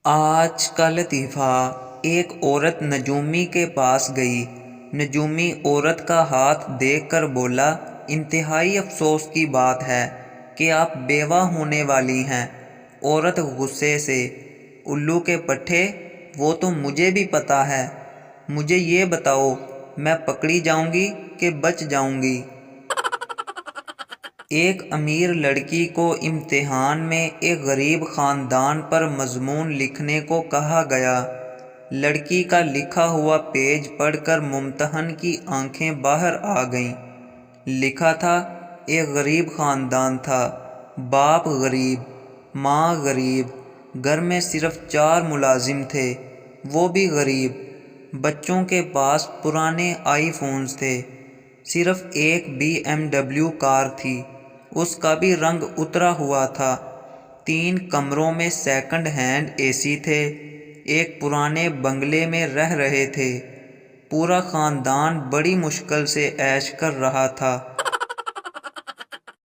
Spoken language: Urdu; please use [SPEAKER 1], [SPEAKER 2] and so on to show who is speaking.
[SPEAKER 1] آج کا لطیفہ۔ ایک عورت نجومی کے پاس گئی۔ نجومی عورت کا ہاتھ دیکھ کر بولا، انتہائی افسوس کی بات ہے کہ آپ بیوہ ہونے والی ہیں۔ عورت غصے سے، الو کے پٹھے، وہ تو مجھے بھی پتہ ہے۔ مجھے یہ بتاؤ، میں پکڑی جاؤں گی کہ بچ جاؤں گی؟ ایک امیر لڑکی کو امتحان میں ایک غریب خاندان پر مضمون لکھنے کو کہا گیا۔ لڑکی کا لکھا ہوا پیج پڑھ کر ممتحن کی آنکھیں باہر آ گئیں۔ لکھا تھا، ایک غریب خاندان تھا، باپ غریب، ماں غریب، گھر میں صرف 4 ملازم تھے، وہ بھی غریب۔ بچوں کے پاس پرانے آئی فونز تھے، صرف ایک BMW کار تھی، اس کا بھی رنگ اترا ہوا تھا۔ 3 کمروں میں سیکنڈ ہینڈ AC تھے، ایک پرانے بنگلے میں رہ رہے تھے۔ پورا خاندان بڑی مشکل سے عیش کر رہا تھا۔